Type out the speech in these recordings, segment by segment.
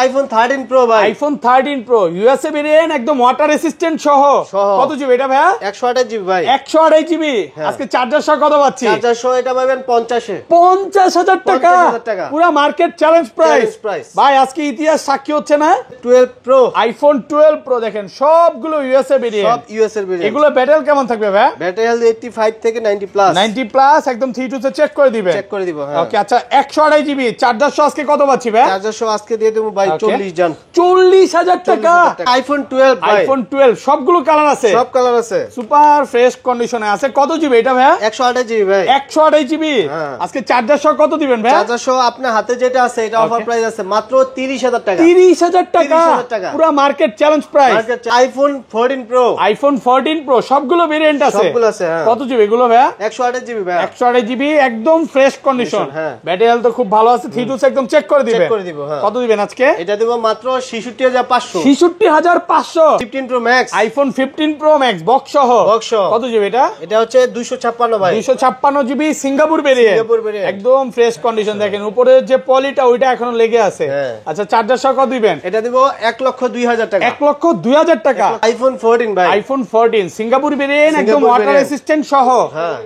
IPhone 13 pro ভাই, iPhone 13 pro USA variant, একদম water resistant সহ। কত জিবি এটা ভাইয়া? 128 জিবি ভাই। 128 জিবি। আজকে চার্জার সহ কত পাচ্ছি? চার্জার সহ এটা পাবেন 50 এ। 50,000 টাকা, পুরো মার্কেট চ্যালেঞ্জ প্রাইস ভাই। আজকে ইতিহাস সাক্ষী হচ্ছে না। 12 প্রো, আইফোন 12 প্রো দেখেন সবগুলো ইউএসএ ভেরিয়েন্ট, সব ইউএসএ ভেরিয়েন্ট। এগুলো ব্যাটারি কেমন থাকবে ভাই? ব্যাটারি হেলথ 85 থেকে 90 প্লাস। 90 প্লাস একদম 3 তে চেক করে দিবেন। চেক করে দিব, হ্যাঁ। ওকে আচ্ছা 128 জিবি চার্জার সহ আজকে কত পাচ্ছি ভাই? চার্জার সহ আজকে দিয়ে দেব ভাই 40 জান। 40,000 টাকা। আইফোন 12 ভাই, আইফোন 12 সবগুলো কালার আছে, সব কালার আছে, সুপার ফ্রেশ কন্ডিশনে আছে। কত জিবি এটা ভাই? 128 জিবি ভাই। 128 জিবি। আজকে চার্জার সহ কত দিবেন ভাই? চার্জার সহ আপনার হাতে যেটা আছে এটা অফার প্রাইস আছে মাত্র 30,000 টাকা। 30,000 টাকা, পুরো market challenge price. IPhone 14 pro, iPhone 14 pro সবগুলো ভেরিয়েন্ট আছে, সবগুলো আছে, হ্যাঁ। কত জিবি এগুলো ভাই? 128 জিবি ভাই। 128 জিবি একদম ফ্রেশ কন্ডিশন, হ্যাঁ। ব্যাটারি হেলথ খুব ভালো আছে, 3 একদম চেক করে দিবেন। চেক করে দিব, হ্যাঁ। কত দিবেন আজকে? এটা দেব মাত্র 66,500। 66,500। 15 pro max, iPhone 15 pro max box সহ। কত জিবি এটা? এটা হচ্ছে 256 ভাই। 256 জিবি সিঙ্গাপুর ভেরিয়েন্ট, একদম ফ্রেশ কন্ডিশন। দেখেন উপরে যে পলিটা ওইটা এখনো লেগে আছে। আচ্ছা চার্জার সহ কত দিবেন? এটা দিব 1,02,000 টাকা। 1,02,000 টাকা। আইফোন 14 ভাই, আইফোন 14 সিঙ্গাপুর ভেরিয়েন্ট, একদম ওয়াটার রেসিস্ট্যান্ট সহ।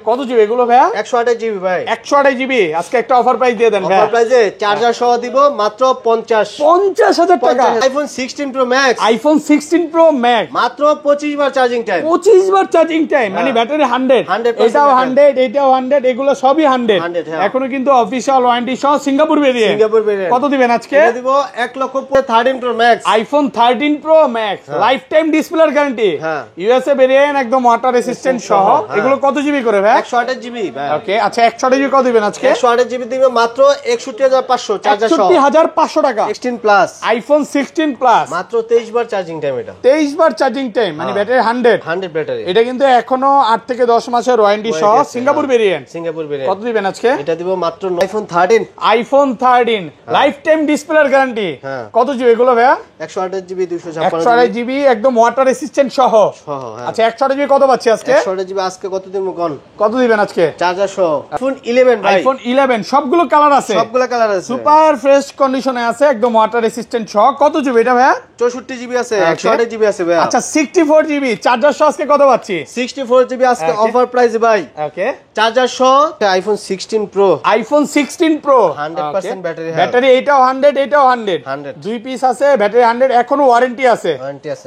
কত জিবি এগুলো ভাইয়া? 128 জিবি ভাই। 128 জিবি। আজকে একটা অফার প্রাইস দিয়ে দেন ভাই। অফার প্রাইসে চার্জার সহ দিব মাত্র 50,000 টাকা। IPhone 16 pro max, iPhone 16 pro max মাত্র 25 বার চার্জিং টাইম। 25 বার চার্জিং টাইম, মানে ব্যাটারি 100, এটাও 100, এটাও 100, এগুলো সবই 100। এখনো কিন্তু অফিশিয়াল ওয়ারেন্টি সহ সিঙ্গাপুর ভেরিয়েন্ট। কত দিবেন আজকে? এটা দিব 1,13 pro max. IPhone 13 pro max life time ডিসপ্লের গ্যারান্টি, ইউএসএ ভেরিয়েন্ট, একদম ওয়াটার রেসিস্ট্যান্ট সহ। এগুলো কত জিবি করে ভাই? 128 জিবি ভাই। ওকে আচ্ছা 128 জিবি কত দিবেন আজকে? 128 জিবি দিব মাত্র 61,500 চার্জার সহ। 61,500 টাকা। 16 প্লাস, আইফোন 16 প্লাস মাত্র 23 বার চার্জিং টাইম। এটা 23 বার চার্জিং টাইম, মানে ব্যাটারি 100 ব্যাটারি। এটা কিন্তু এখনো 8 থেকে 10 মাসের ওয়ারেন্টি সহ সিঙ্গাপুর ভেরিয়েন্ট। সিঙ্গাপুর ভেরিয়েন্ট কত দিবেন আজকে? এটা দিব মাত্র আইফোন 13। আইফোন 13 লাইফ টাইম ডিসপ্লের গ্যারান্টি। কত জিবি এগুলো ভাইয়া? 128 জিবি 256 জিবি একদম ওয়াটার রেসিস্ট্যান্ট সহ। আচ্ছা 128 জিবি কত পাচ্ছি আজকে? 128 জিবি আজকে কত দিব কোন? কত দিবেন আজকে? চার্জার সহ আইফোন 11 ভাই। আইফোন 11 সবগুলো কালার আছে, সবগুলো কালার আছে, সুপার ফ্রেশ কন্ডিশনে আছে, একদম ওয়াটার রেসিস্ট্যান্ট সহ। কত জিবি এটা ভাইয়া? 64 জিবি আছে, 128 জিবি আছে ভাই। আচ্ছা 64 জিবি চার্জার সহ আজকে কত পাচ্ছি? 64 জিবি আজকে অফার প্রাইস ভাই। ওকে চার্জার সহ iPhone 16 pro, iPhone 16 pro 100% battery. Battery এটাও 100, এটাও 100, দুই পিস আছে, ব্যাটারি 100, এখনো ওয়ারেন্টি আছে।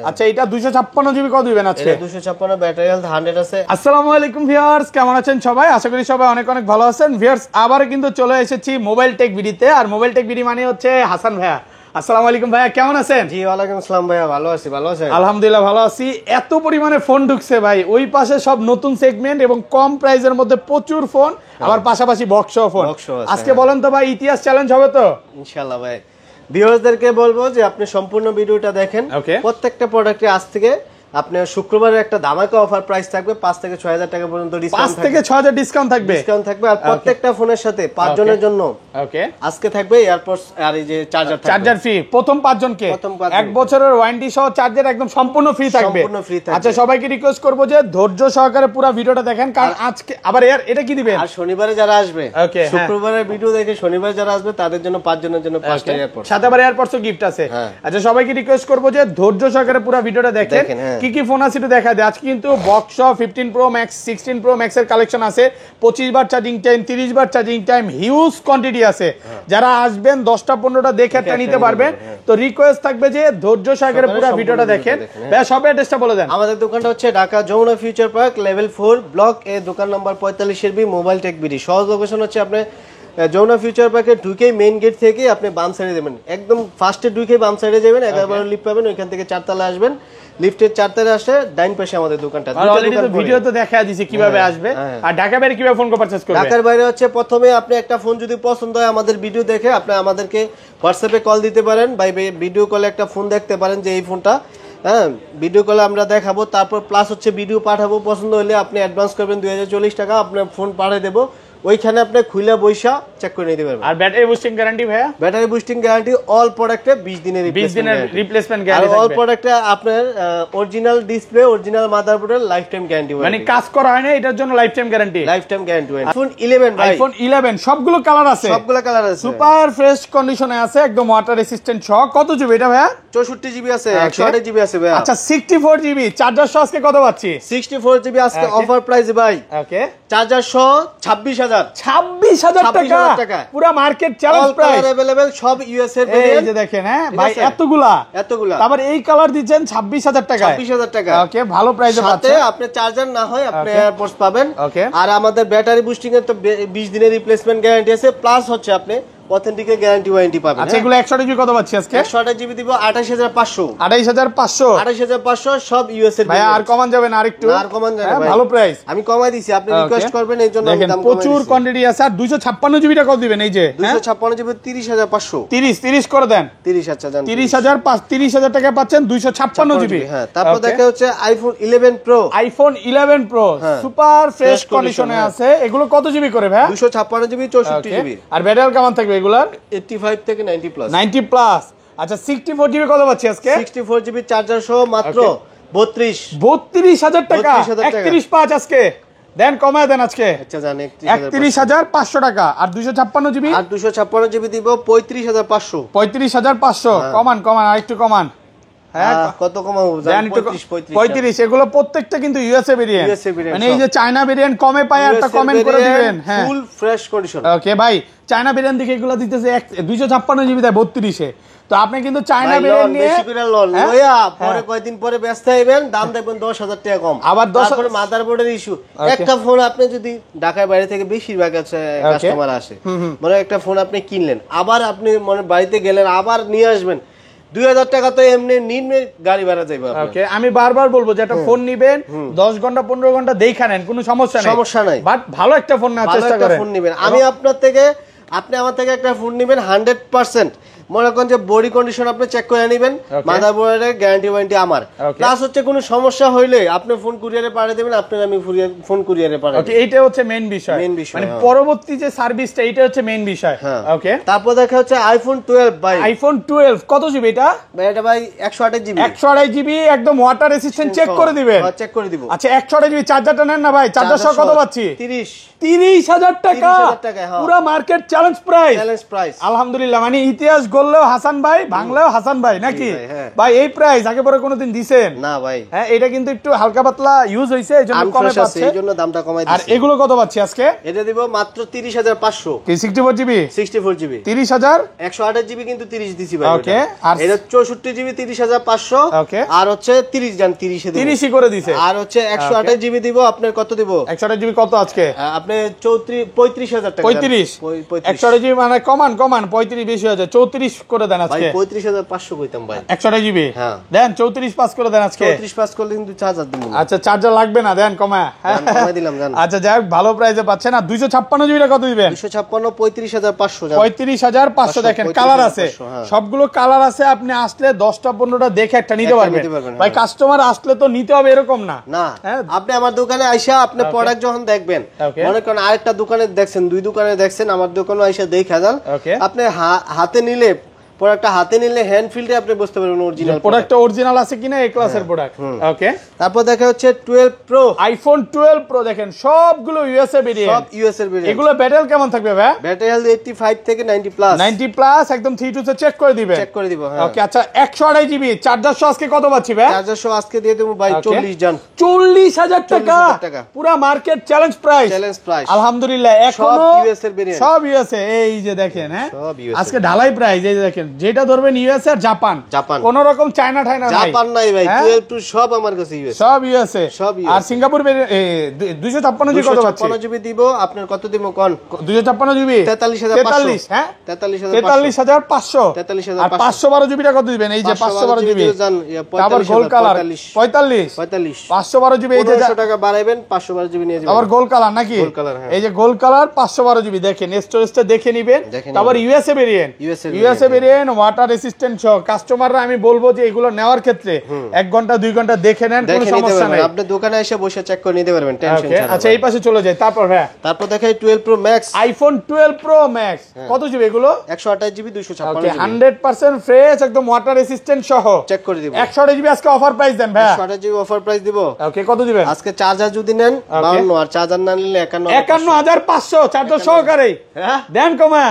আচ্ছা এটা 256 জিবি কত দিবেন আজকে? 256 ব্যাটারি হেলথ 100 আছে। আসসালামু আলাইকুম ভিউয়ার্স, কেমন আছেন সবাই? আশা করি সবাই অনেক অনেক ভালো আছেন। ভিউয়ার্স আবার কিন্তু চলে এসেছি মোবাইল টেক ভিডিওতে, আর মোবাইল টেক ভিডিও মানে হচ্ছে হাসান ভাইয়া। আসসালামু আলাইকুম ভাইয়া, কেমন আছেন? জি ওয়ালাইকুম আসসালাম ভাইয়া, ভালো আছি। ভালো আছেন? আলহামদুলিল্লাহ ভালো আছি। এত পরিমাণে ফোন ঢুকছে ভাই, ওই পাশে সব নতুন সেগমেন্ট এবং কম প্রাইসের মধ্যে প্রচুর ফোন, আবার পাশাপাশি বক্স ফোন। আজকে বলেন তো ভাই, ইতিহাস চ্যালেঞ্জ হবে তো? ইনশাআল্লাহ ভাই। ভিউয়ারদেরকে বলবো যে আপনি সম্পূর্ণ ভিডিওটা দেখেন। প্রত্যেকটা প্রোডাক্টে আজ থেকে আপনার শুক্রবারের একটা ধামাকা অফার প্রাইস থাকবে, 5 থেকে 6,000 টাকা পর্যন্ত ডিসকাউন্ট থাকবে। 5 থেকে 6,000 ডিসকাউন্ট থাকবে, আর প্রত্যেকটা ফোনের সাথে 5 জনের জন্য ওকে আজকে থাকবে এয়ারপডস আর এই যে চার্জার ফ্রি প্রথম 5 জনকে, 1 বছরের ওয়ারেন্টি সহ চার্জার একদম সম্পূর্ণ ফ্রি থাকবে। আচ্ছা সবাইকে রিকোয়েস্ট করব যে ধৈর্য সহকারে পুরো ভিডিওটা দেখেন, কারণ আজকে আবার এটা কি দিবেন? আর শনিবারে যারা আসবে, শুক্রবারের ভিডিও দেখে শনিবারে যারা আসবে তাদের জন্য 5 জনের জন্য 5টা এয়ারপডস, সাথে আবার এয়ারপডসও গিফট আছে। আচ্ছা সবাইকে রিকোয়েস্ট করব যে ধৈর্য সহকারে পুরো ভিডিওটা দেখেন। কি কি ফোন আছে একটু দেখা দেয়। আজকে কিন্তু box 15 pro max, 16 pro max এর কালেকশন আছে। 25 বার চার্জিং টাইম, 30 বার চার্জিং টাইম, হিউজ কোয়ান্টিটি আছে। যারা আসবেন 10টা 15টা দেখে একটা নিতে পারবেন। তো রিকোয়েস্ট থাকবে যে ধৈর্য সহকারে পুরো ভিডিওটা দেখেন। ভাই সব অ্যাড্রেসটা বলে দেন। আমাদের দোকানটা হচ্ছে Dhaka Jamuna future park level 4 block A, দোকান নাম্বার 45 এর বি, মোবাইল টেক বিডি। সহজ লোকেশন হচ্ছে আপনি যমুনা ফিউচার পার্কে ঢুকে মেইন গেট থেকে আপনি বাম সাইডে যাবেন, একদম ফার্স্টে ঢুকে বাম সাইডে যাবেন, 11 লিফট পাবেন, ওইখান থেকে 4 তলা আসবেন। লিফটের 4 তলায় আসে ডাইন পাশে আমাদের দোকানটা। অলরেডি তো ভিডিও তো দেখায় দিয়েছি কিভাবে আসবে। আর ঢাকার বাইরে কিভাবে ফোন পারচেজ করবে? ঢাকার বাইরে হচ্ছে প্রথমে আপনি একটা ফোন যদি পছন্দ হয় আমাদের ভিডিও দেখে আপনি আমাদেরকে হোয়াটসঅ্যাপে কল দিতে পারেন, বাই ভিডিও কলে একটা ফোন দেখতে পারেন যে এই ফোনটা, ভিডিও কলে আমরা দেখাবো। তারপর প্লাস হচ্ছে ভিডিও পাঠাবো, পছন্দ হলে আপনি অ্যাডভান্স করবেন 2040 টাকা, আপনার ফোন পাঠিয়ে দেবো। ওইখানে আপনি খুলে বইসা চেক করে নিতে পারবেন। আর ব্যাটারি বুস্টিং গ্যারান্টি ভাইয়া? ব্যাটারি বুস্টিং গ্যারান্টি অল প্রোডাক্টে 20 দিনের রিপ্লেসমেন্ট গ্যারান্টি থাকবে। আর অল প্রোডাক্টে আপনার অরিজিনাল ডিসপ্লে, অরিজিনাল মাদারবোর্ডের লাইফ টাইম গ্যারান্টি, মানে কাজ করা হয় না এটার জন্য লাইফ টাইম গ্যারান্টি। আইফোন 11 ভাই, আইফোন 11 সবগুলো কালার আছে, সবগুলো কালার আছে, সুপার ফ্রেশ কন্ডিশনে আছে, একদম ওয়াটার রেসিস্ট্যান্ট সহ। কত জিবি এটা ভাইয়া? 64 জিবি আছে, 128 জিবি আছে ভাই। আচ্ছা 64 জিবি চার্জার সহ আজকে কত পাচ্ছি? 64 জিবি আজকে অফার প্রাইস ভাই। ওকে, চার্জার সহ 26000 টাকা, পুরো মার্কেট চ্যালেঞ্জ প্রাইস, अवेलेबल সব ইউএস এর ভেরিয়েন্ট। এই যে দেখেন, হ্যাঁ ভাই, এতগুলা। তারপর এই কালার দিচ্ছেন 26000 টাকা, 26000 টাকা। ওকে, ভালো প্রাইসে পাচ্ছেন। সাথে আপনি চার্জার না হয় আপনি এয়ারপডস পাবেন। আর আমাদের ব্যাটারি বুস্টিং এর তো 20 দিনের রিপ্লেসমেন্ট গ্যারান্টি আছে, প্লাস হচ্ছে আপনি অথেন্টিক গ্যারান্টি ওয়ারেন্টি পাবেন। আচ্ছা এগুলো 128 জিবি কত পাচ্ছি আজকে? 128 জিবি দিব 28500। 28500 সব ইউএস এর। ভাই আর কমান যাবে না আরেকটু? আর কমান যাবে ভাই, ভালো প্রাইস। আমি কমাই দিছি, আপনি রিকোয়েস্ট করবেন এই জন্য আমি দাম কমাই দিছি। প্রচুর কোয়ান্টিটি আছে। আর 256 জিবিটা কত দিবেন? এই যে 256 জিবি 30500। 30 করে দেন। 30 আচ্ছা জান, 30000 টাকা পাচ্ছেন 256 জিবি। হ্যাঁ, তারপর দেখা হচ্ছে iPhone 11 pro. IPhone 11 pro super fresh কন্ডিশনে আছে। এগুলো কত জিবি করে ভাই? 256 জিবি 64 জিবি। আর ব্যাটারি কেমন থাকবে এগুলার? 85 থেকে 90 প্লাস। 90 প্লাস। আচ্ছা 64 জিবি কত পাচ্ছি আজকে? 64 জিবি চার্জার সহ মাত্র 32000 টাকা। 31.5 আজকে দেন, কমায় দেন আজকে। আচ্ছা জান, 31500 টাকা। আর 256 জিবি? আর 256 জিবি দিব 35500। 35500 কমান আর একটু কমান। হ্যাঁ, কত কমাবো জান? 35। এগুলো প্রত্যেকটা কিন্তু ইউএসএ ভেরিয়েন্ট, মানে এই যে চায়না ভেরিয়েন্ট কমে পায় একটা কমেন্ট করে দিবেন। হ্যাঁ, ফুল ফ্রেশ কন্ডিশন। ওকে ভাই, চায়না ভেরিয়েন্ট দেখে এগুলো দিতেছে 256 জিবি দেয় 32-এ। তো আপনি কিন্তু চায়না ভেরিয়েন্ট নিয়ে বেশি করে লন লয়া পরে কয়দিন পরে ব্যস্ত হইবেন, দাম দেখবেন 10000 টাকা কম। আবার 10 তারপরে মাদারবোর্ডের ইস্যু। একটা ফোন আপনি যদি ঢাকার বাইরে থেকে বেশিরভাগ আছে কাস্টমার আসে, মানে একটা ফোন আপনি কিনলেন, আবার আপনি মানে বাড়িতে গেলেন, আবার নিয়ে আসবেন, 2000 টাকা তো এমনি নিম্নে গাড়ি ভাড়া যাইবে। ওকে, আমি বারবার বলবো যে একটা ফোন নিবেন 10 ঘন্টা 15 ঘন্টা দেখে নেন, কোনো সমস্যা নাই, বাট ভালো একটা ফোন নেওয়ার চেষ্টা করেন। ফোন নেবেন, আপনি আমার থেকে একটা ফোন নেবেন 100%, মনে করেন যে বডি কন্ডিশন আপনি চেক করে নেবেন, মাদারবোর্ডের গ্যারান্টি ওয়ারেন্টি আমার, প্লাস হচ্ছে কোনো সমস্যা হইলে আপনি ফোন কুরিয়ারে পাঠিয়ে দিবেন, আপনার আমি ফোন কুরিয়ারে পাঠিয়ে দেব। ওকে, এইটা হচ্ছে মেইন বিষয়, মানে পরবর্তী যে সার্ভিসটা এটা হচ্ছে মেইন বিষয়। ওকে, তারপর দেখা হচ্ছে আইফোন 12 ভাই। আইফোন 12 কত জিবি এটা? ভাই এটা ভাই 128 জিবি। 128 জিবি একদম ওয়াটার রেসিস্ট্যান্ট, চেক করে দিবেন। চেক করে দিব। আচ্ছা 128 জিবি চার্জারটা নেন না ভাই, চার্জার সহ কত পাচ্ছি? 30000 টাকা, পুরো মার্কেট চ্যালেঞ্জ প্রাইস। আলহামদুলিল্লাহ, মানে ইতিহাস গড়লেও হাসান ভাই, ভাঙলেও হাসান ভাই নাকি ভাই? এই প্রাইস আগে পরে কোনোদিন দিবেন না ভাই। হ্যাঁ, এটা কিন্তু একটু হালকা পাতলা ইউজ হইছে, এজন্য কমে পাচ্ছে, এইজন্য দামটা কমাই দিছি। আর এগুলো কত পাচ্ছি আজকে? এটা দিব মাত্র 30500। কি 64 জিবি? 64 জিবি 30000। 128 জিবি কিন্তু 30 দিছি ভাই। ওকে, আর এটা 64 জিবি 30500। ওকে, আর হচ্ছে 30 জান 30 এ 30ই করে দিছে। আর হচ্ছে 128 জিবি দিব, আপনার কত দিব? 128 জিবি কত আজকে? আপনি 35000 টাকা। 35 128 জিবি মানে কমান 35 বেশি হয়ে যায়, 34 করে দেন আজকে। ভাই 35500 কইতাম ভাই। 128 জিবি দেন, 34 পাস করে দেন আজকে। 34 পাস করলে কিন্তু চার্জার দিব। আচ্ছা চার্জার লাগবে না, দেন কমায় দিলাম জান। আচ্ছা যাই হোক, ভালো প্রাইসে পাচ্ছেন। আর 256 জিবিটা কত দিবেন? 256 35500 জান। 35500 দেখেন, কালার আছে, সবগুলো কালার আছে। আপনি আসলে 10টা 15টা দেখে একটা নিতে পারবেন ভাই। কাস্টমার আসলে তো নিতে হবে এরকম না। আপনি আমার দোকানে আইসা আপনি প্রোডাক্ট যখন দেখবেন, মনে করেন আরেকটা দোকানে দেখছেন, 2 দোকানে দেখছেন, আমার দোকানে আইসা দেখে যান। আপনি হাতে নিলে, প্রোডাক্টটা হাতে নিলে হ্যান্ড ফিলটা আপনি বুঝতে পারবেন অরিজিনাল প্রোডাক্টটা অরিজিনাল আছে কিনা, এই ক্লাসের প্রোডাক্ট। ওকে, তারপর দেখা হচ্ছে 12 প্রো, আইফোন 12 প্রো দেখেন, সবগুলো ইউএসএ ভেরিয়েন্ট, সব ইউএসএ ভেরিয়েন্ট। এগুলো ব্যাটারি কেমন থাকবে ভাই? ব্যাটারি 85 থেকে 90 প্লাস। 90 প্লাস একদম 3 টু চেক করে দিবেন। চেক করে দিব। হ্যাঁ, ওকে। আচ্ছা 128 জিবি চার্জার সহ আজকে কত পাচ্ছি ভাই? চার্জার সহ আজকে দিয়ে দেব ভাই 40 জান। 40000 টাকা, পুরো মার্কেট চ্যালেঞ্জ প্রাইস। আলহামদুলিল্লাহ, এখনো সব ইউএসএ ভেরিয়েন্ট, সব ইউএসএ। এই যে দেখেন, হ্যাঁ আজকে ঢালাই প্রাইস। এই যে দেখেন, যেটা ধরবেন ইউএসএ আর জাপান, কোন রকম চায়না ঠাইনা নাই, জাপান নাই ভাই। 12 টু সব আমার কাছে ইউএসএ, সব ইউএসএ। আর সিঙ্গাপুর 256 জিবি কত পাচ্ছি? 256 জিবি দিব, আপনার কত দিব কোন? 256 জিবি 43500। হ্যাঁ 43500। আর 512 জিবিটা কত দিবেন? এই যে 512 জিবি, আবার গোল কালার 45 512 জিবি। এই যে 100 টাকা বাড়াইবেন, 512 জিবি নিয়ে যাবেন। আবার গোল কালার নাকি? এই যে গোল কালার 512 জিবি, দেখেন স্টোরেজটা দেখে নেবেন। তারপর USA variant, variant water resistant সহ কাস্টমাররা আমি বলবো যে এগুলো নেওয়ার ক্ষেত্রে 1 ঘন্টা 2 ঘন্টা দেখে নেন, কোনো সমস্যা নাই, আপনি দোকানে এসে বসে চেক করে নিতে পারবেন, টেনশন ছাড়া। আচ্ছা এই পাশে চলে যাই, তারপর দেখাই 12 pro max, iPhone 12 pro max. কত জিবি এগুলো? 128 জিবি 256 জিবি, 100% ফ্রেশ, একদম ওয়াটার রেসিস্ট্যান্ট সহ চেক করে দিব। 128 জিবি আজকে অফার প্রাইস দেন ভাই, 128 জিবি অফার প্রাইস দিব। ওকে কত দিবেন আজকে? চার্জার যদি নেন 52, আর চার্জার না নিলে 51500 চার্জার সহকারে দেন কমা।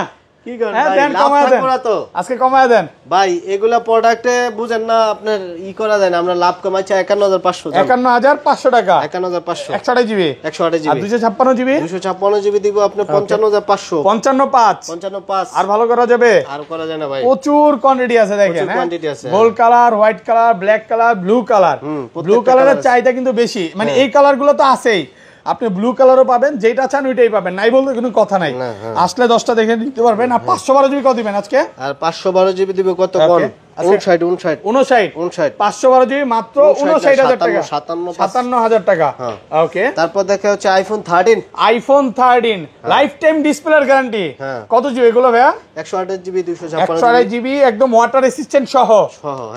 কি করেন ভাই, দেন কমায় দেন তো, আজকে কমায় দেন ভাই। এগুলা প্রোডাক্টে বুঝেন না আপনার ই করা যায় না, আমরা লাভ কমাইছি 51500, 51500 টাকা, 51500, 128 জিবি, 128 জিবি, আর 256 জিবি, 256 জিবি দিব আপনি 55500, 55 আর ভালো করা যাবে, আর করা যায় না ভাই, প্রচুর কোয়ান্টিটি আছে দেখেন, কোয়ান্টিটি আছে, gold colour, white colour, black colour, blue colour. Blue কালারের চাহিদা কিন্তু বেশি, মানে এই কালার গুলো তো আছেই, আপনি ব্লু কালারও পাবেন, যেটা চান ওইটাই পাবেন, নাই বলতে কোনো কথা নাই, আসলে 10টা দেখে নিতে পারবেন। আর 512 জিবি কত দিবেন আজকে? আর 512 জিবি দিব কত কোন? 59 512 জিবি মাত্র 59000 টাকা, 57000 টাকা। ওকে, তারপর দেখা হচ্ছে আইফোন 13 লাইফ টাইম ডিসপ্লের গ্যারান্টি। কত জিবি এগুলো ভাইয়া? 128 জিবি 128 জিবি একদম ওয়াটার রেসিস্ট্যান্ট সহ।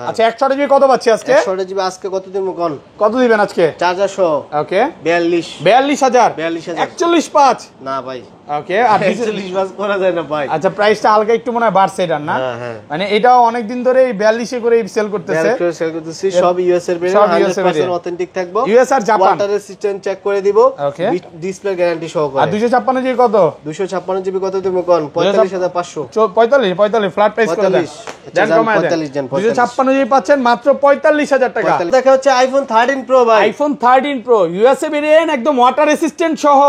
আচ্ছা 128 জিবি কত পাচ্ছি আজকে? 128 জিবি আজকে কত দিব কোন? কত দিবেন আজকে? চার্জার সহ। ওকে 42000 41.5 না ভাই। ওকে, আর 40 বাস করা যায় না ভাই। আচ্ছা প্রাইসটা হালকা একটু মনে হয় বাড়ছে এটা না? মানে এটাও অনেক দিন ধরে 42 করে সেল করতেছে, সব ইউএস এর ব্র্যান্ড, 100% অথেন্টিক থাকবে, ইউএস আর জাপান, ওয়াটার রেসিস্ট্যান্ট চেক করে দিব, ডিসপ্লে গ্যারান্টি সহকারে। আর 256 জিবি কত? 256 জিবি কত দিব কোন? 45500, 45 ফ্ল্যাট প্রাইস করে দেন, দেন কমায় দেন, 256 জিবি পাচ্ছেন মাত্র 45000 টাকা। দেখা হচ্ছে আইফোন 13 প্রো ভাই, আইফোন 13 প্রো ইউএসএ ভেরিয়েন্ট, একদম ওয়াটার রেসিস্ট্যান্ট সহ।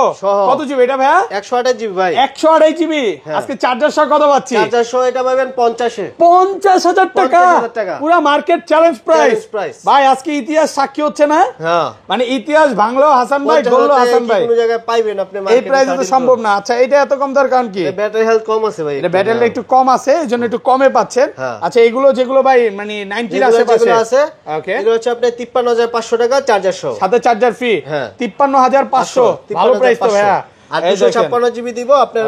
কত জিবি এটা ভাই? 128 জিবি ভাই, 128 জিবি। আজকে চার্জার সহ কত পাচ্ছি? চার্জার সহ এটা পাবেন 50000 টাকা, পুরো মার্কেট চ্যালেঞ্জ প্রাইস ভাই। আজকে ইতিহাস সাক্ষী হচ্ছে না? মানে ইতিহাস ভাঙলো হাসান ভাই, বললো হাসান ভাই, কোন জায়গায় পাইবেন আপনি এই প্রাইসে তো সম্ভব না। আচ্ছা এটা এত কম দর কারণ কি? ব্যাটারি হেলথ কম আছে ভাই, এটা ব্যাটারি একটু কম আছে, এজন্য একটু কমে পাচ্ছেন। আচ্ছা এগুলো যেগুলো ভাই মানে 90 এর আশেপাশে আছে, ওকে এগুলো হচ্ছে আপনি 53500 টাকা চার্জার সহ, সাথে চার্জার ফ্রি 53500, ভালো প্রাইস তো ভাইয়া। আর 256 জিবি দিব আপনার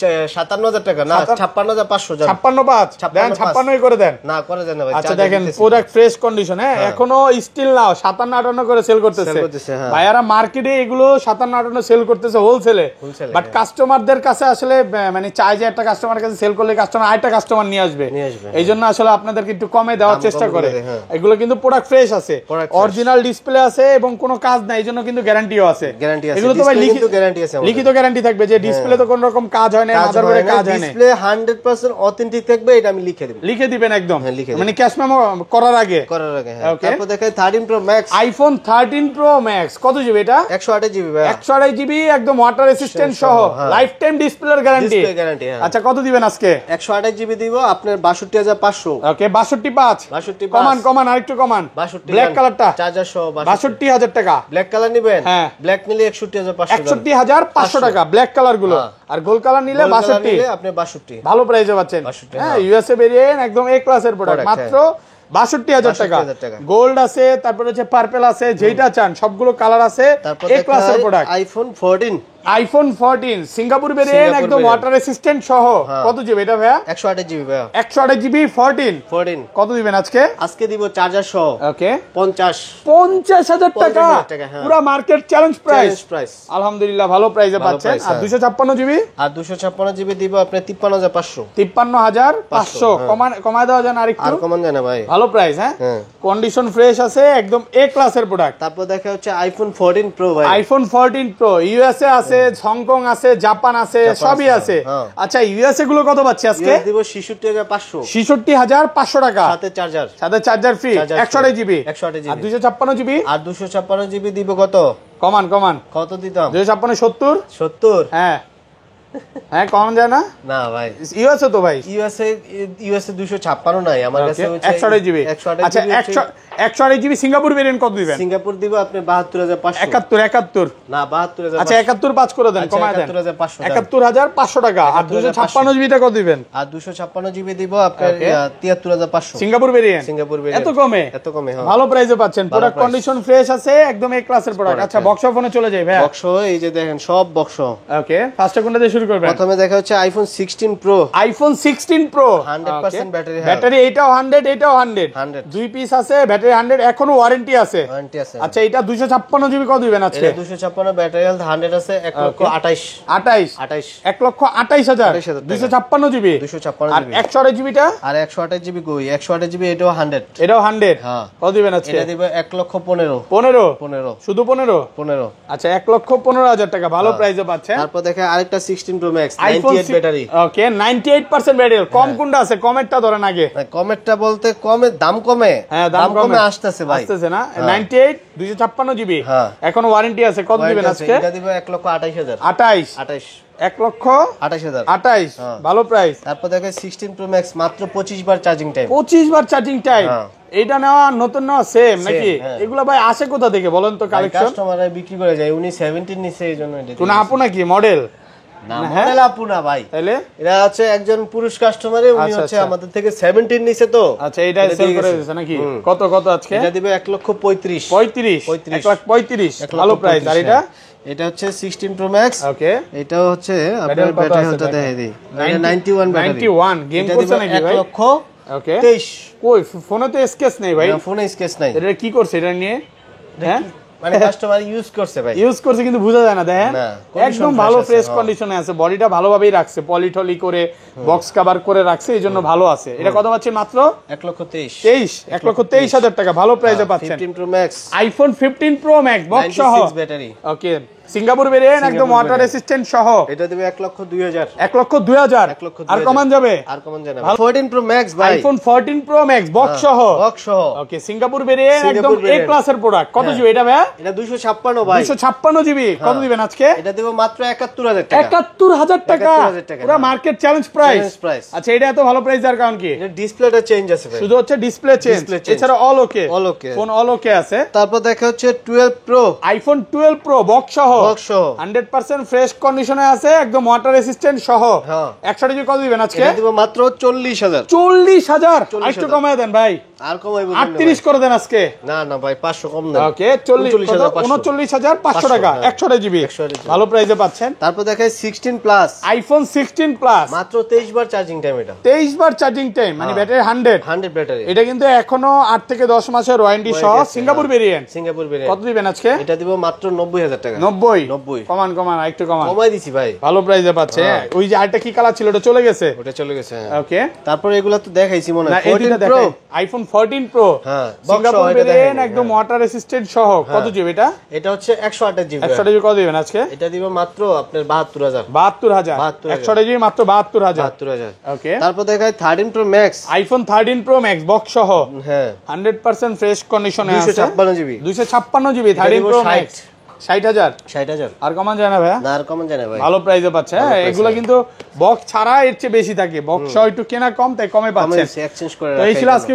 57000 টাকা না, 56500, 565 দেন, 56 করে দেন, না করে দেন ভাই। আচ্ছা দেখেন প্রোডাক্ট ফ্রেশ কন্ডিশন, এখনো স্টিল নাও 57-58 করে সেল করতেছে ভাইয়ারা, মার্কেটে এগুলো 57-58 সেল করতেছে হোলসেলে, বাট কাস্টমারদের কাছে আসলে মানে চাই যে একটা কাস্টমারের কাছে সেল করলে কাস্টমার আরেকটা কাস্টমার নিয়ে আসবে, এইজন্য আসলে আপনাদেরকে একটু কমে দেওয়ার চেষ্টা করে। এগুলো কিন্তু প্রোডাক্ট ফ্রেশ আছে, অরিজিনাল ডিসপ্লে আছে এবং কোনো কাজ নাই, এইজন্য কিন্তু গ্যারান্টিও আছে। এগুলো তো ভাই লিখিত গ্যারান্টি থাকবে যে ডিসপ্লে তো কোনো রকম কাজ হয় না, মাদারবোর্ডে কাজ হয় না, ডিসপ্লে 100% অথেন্টিক থাকবে, এটা আমি লিখে দিবেন একদম, মানে ক্যাশ মেমো করার আগে। তারপর দেখাই 13 pro max, iPhone 13 pro max. কত জিবি এটা? 128 জিবি ভাই, 128 জিবি একদম ওয়াটার রেসিস্ট্যান্ট সহ, লাইফ টাইম ডিসপ্লের গ্যারান্টি। আচ্ছা কত দিবেন আজকে? 128 জিবি দিব আপনার 62500, ওকে 62.5 কমান আরেকটু কমান, 62 ব্ল্যাক কালারটা চার্জার সহ 62000 টাকা, ব্ল্যাক কালার নেবেন? হ্যাঁ ব্ল্যাক নিলে 61500, 61500 টাকা ব্ল্যাক কালার গুলো, আর গোল্ড কালার নিলে 62, আপনি 62 ভালো প্রাইসে পাচ্ছেন। হ্যাঁ ইউএসএ ভেরিয়েন্ট একদম এ ক্লাসের প্রোডাক্ট, মাত্র 62000 টাকা। গোল্ড আছে, তারপর হচ্ছে পার্পল আছে, যেটা চান সবগুলো কালার আছে, এ ক্লাসের প্রোডাক্ট। আইফোন 14 সিঙ্গাপুর ভেরিয়েন্ট একদম ওয়াটার রেসিস্ট্যান্ট সহ। কত জিবি এটা ভাইয়া? 128 জিবি ভাইয়া, 128 জিবি 14 কত দিবেন আজকে? আজকে দিব চার্জার সহ, ওকে 50000 টাকা, পুরো মার্কেট চ্যালেঞ্জ প্রাইস। আলহামদুলিল্লাহ ভালো প্রাইসে পাচ্ছেন। আর 256 জিবি, আর 256 জিবি দিব আপনি 53500, 53500 কমায় দেওয়া যায় না আরেকটু? আর কমান যায় না ভাই, ভালো প্রাইস। হ্যাঁ কন্ডিশন ফ্রেশ আছে, একদম এ ক্লাসের প্রোডাক্ট। তারপর দেখা হচ্ছে আইফোন 14 প্রো ভাই, আইফোন 14 প্রো ইউএসএ আছে, হংকং আছে, জাপান আছে, সবই আছে। আচ্ছা ইউএসএ গুলো কত পাচ্ছি আজকে? দিব 66500, 66500 টাকা, সাথে চার্জার ফ্রি, 128 জিবি, আর 256 জিবি, আর 256 জিবি দিব কত? কমান কত দিতাম? 256 70 হ্যাঁ কম যায় না? না ভাই ইউএসএ তো ভাই, ইউএসএ 256 নাই আমার কাছে, 128 জিবি। আচ্ছা 128 জিবি সিঙ্গাপুর ভেরিয়েন্ট কত দিবেন? সিঙ্গাপুর দিব আপনি 72500, 71 না 72000, আচ্ছা 71.5 করে দেন, কমায় দেন 71500 টাকা। আর 256 জিবিটা কত দিবেন? আর 256 জিবি দিব আপনার 73500, সিঙ্গাপুর ভেরিয়েন্ট, এত কমে ভালো প্রাইসে পাচ্ছেন। প্রোডাক্ট কন্ডিশন ফ্রেশ আছে, একদম এ ক্লাসের প্রোডাক্ট। আচ্ছা বক্স ফোনে চলে যাই ভাই, বক্স এই যে দেখেন সব বক্স। ওকে ফার্স্টে কোনটা দিয়ে শুরু করবেন? প্রথমে দেখা হচ্ছে iPhone 16 pro. IPhone 16 pro 100% battery. Battery এটাও 100 এটাও 100 দুই পিস আছে, ব্যাটারি 100, এখনো ওয়ারেন্টি আছে। আচ্ছা এটা 256 জিবি কত দিবেন আজকে? এটা 256 ব্যাটারি হেলথ 100 আছে 1,28,000 1,28,000 256 জিবি। আর 128 জিবিটা? আর 128 জিবি কই? 128 জিবি এটাও 100। এটাও 100। হ্যাঁ কত দিবেন আজকে? এটা দিবে 1,15,000। 15 শুধু 15। আচ্ছা 1,15,000 টাকা ভালো প্রাইসে পাচ্ছেন। তারপর দেখে আরেকটা 16 প্রো ম্যাক্স 98 ব্যাটারি। ওকে 98% ব্যাটারি। কম কোনটা আছে? কমেরটা ধরেন আগে। কমেরটা বলতে কমে দাম কমে। হ্যাঁ দাম কমে আসতেছে ভাই। আসতেছে না? 98 256 জিবি। এখন ওয়ারেন্টি আছে। কত দিবেন আজকে? এটা দিবে 1,28,000। 28 1,28,000 ভালো প্রাইস। তারপর দেখে 16 প্রো ম্যাক্স মাত্র 25 বার চার্জিং টাইম। 25 বার চার্জিং টাইম। এটা নেওয়া নতুন নেওয়া সেম নাকি? এগুলা ভাই আসে কোথা থেকে বলেন তো? কালেকশন কাস্টমাররা বিক্রি করে যায়। উনি 17 নিছে এইজন্য এটা। কোন আপু নাকি মডেল? না মডেল আপু না ভাই। তাহলে এরা আছে একজন পুরুষ কাস্টমারে, উনি হচ্ছে আমাদের থেকে 17 নিছে তো। আচ্ছা এটা সেল করে দিয়েছে নাকি? কত আজকে? এটা দিবে 1,35,000। 1,35,000 ভালো প্রাইস। আর এটা হচ্ছে 16 প্রো ম্যাক্স। ওকে এটা হচ্ছে আপনার ব্যাটারি হেলথটা দেখাই দিই। 91 ব্যাটারি। 91 গেম করছে নাকি ভাই? 1,23,000। কই ফোনে তো স্কেচ নেই ভাই। ফোনে স্কেচ নাই। এটা কি করছে এটা নিয়ে? হ্যাঁ মানে কাস্টমার ইউজ করছে ভাই। ইউজ করছে কিন্তু বোঝা যায় না। দেখেন একদম ভালো ফ্রেশ কন্ডিশনে আছে, বডিটা ভালোভাবেই রাখছে, পলিটলি করে বক্স কভার করে রাখছে, এইজন্য ভালো আছে। এটা কত পাচ্ছেন? মাত্র 1,23,000 টাকা ভালো প্রাইসে পাচ্ছেন। 15 pro max iPhone 15 pro max box সহ ব্যাটারি। ওকে সিঙ্গাপুর ভেরিয়েন্ট একদম ওয়াটার রেসিস্ট্যান্ট সহ। এটা দিবে 1,02,000। 1,02,000 আর কমান যাবে? আর কমান যাবে। 14 প্রো ম্যাক্স ভাই। আইফোন 14 প্রো ম্যাক্স বক্স সহ। ওকে সিঙ্গাপুর ভেরিয়েন্ট একদম এ ক্লাসের প্রোডাক্ট। কত জিবি এটা ভাই? এটা 256 ভাই। 256 জিবি। কত দিবেন আজকে? এটা দেব মাত্র 71,000 টাকা। 71,000 টাকা পুরো মার্কেট চ্যালেঞ্জ প্রাইস। আচ্ছা এটা এত ভালো প্রাইস এর কারণ কি? এটা ডিসপ্লেটা চেঞ্জ আছে ভাই। শুধু হচ্ছে ডিসপ্লে চেঞ্জ, এছাড়া অল ওকে ফোন অল ওকে আছে। তারপর দেখা হচ্ছে 12 প্রো আইফোন 12 প্রো বক্স সহ 100% ফ্রেশ কন্ডিশনে আছে, একদম ওয়াটার রেসিস্ট্যান্ট সহ। 100 জিবি কত দিবেন আজকে? এটা দিব মাত্র 40,000। 40,000 একটু কমায় দেন ভাই। আর কমাইবো 38 করে দেন আজকে। না ভাই 500 কম দেন। ওকে 39,500 টাকা 100 জিবি ভালো প্রাইসে পাচ্ছেন। তারপর দেখাই 16 প্লাস আইফোন 16 প্লাস মাত্র 23 বার চার্জিং টাইম। এটা 23 বার চার্জিং টাইম মানে ব্যাটারি 100 ব্যাটারি। এটা কিন্তু এখনো 8 থেকে 10 মাসের ওয়ারেন্টি সহ সিঙ্গাপুর ভেরিয়েন্ট। কত দিবেন আজকে? এটা দিব মাত্র 90,000 টাকা। 90 কমান একটু কমাই দিছি ভাই, ভালো প্রাইসে পাচ্ছে। ওই যে আরেকটা কি কালার ছিল ওটা চলে গেছে? ওটা চলে গেছে। ওকে তারপর এগুলা তো দেখাইছি মনে হয়। 14 pro iPhone 14 pro Singapore variant একদম ওয়াটার রেসিস্ট্যান্ট সহ। কত জিবি এটা? এটা হচ্ছে 128 জিবি। 128 জিবি কত দিবেন আজকে? এটা দিব মাত্র আপনার 72,000। 128 জিবি মাত্র 72,000। ওকে তারপর দেখাই 13 pro max iPhone 13 pro max box সহ 100% ফ্রেশ কন্ডিশনে আছে। 256 জিবি 256 জিবি 13 প্রো ম্যাক্স 60,000 আর কমান যায় না ভাই? না আর কমান যায় না ভাই, ভালো প্রাইসে পাচ্ছে। এগুলো কিন্তু বক্স ছাড়া এর চেয়ে বেশি থাকে, বক্স সহ একটু কেনা কম তাই কমে পাচ্ছে। এক্সচেঞ্জ করে তো এই ছিল আজকে।